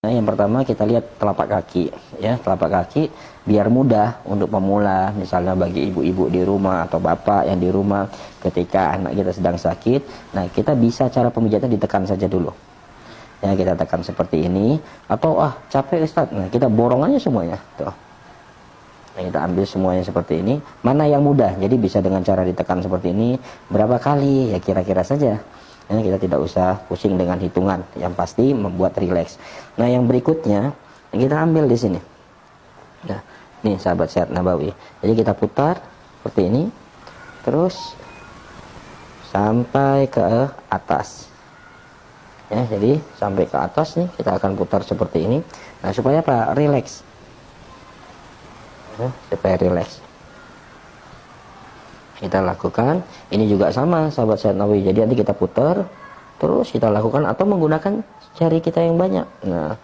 Nah, yang pertama kita lihat telapak kaki, ya, telapak kaki biar mudah untuk pemula, misalnya bagi ibu-ibu di rumah atau bapak yang di rumah ketika anak kita sedang sakit. Nah, kita bisa cara pemijatan ditekan saja dulu. Ya, kita tekan seperti ini, atau capek Ustaz. Nah, kita borong aja semuanya, tuh. Nah, kita ambil semuanya seperti ini. Mana yang mudah? Jadi bisa dengan cara ditekan seperti ini. Berapa kali? Ya kira-kira saja. Ya, kita tidak usah pusing dengan hitungan. Yang pasti membuat rileks. Nah, yang berikutnya kita ambil di sini. Nah, nih sahabat sehat Nabawi. Jadi kita putar seperti ini. Terus sampai ke atas. Ya, jadi sampai ke atas nih kita akan putar seperti ini. Nah, supaya apa? Rileks. Supaya rileks. Kita lakukan ini juga sama sahabat sehat Nabawi. Jadi nanti kita putar terus kita lakukan atau menggunakan jari kita yang banyak. Nah,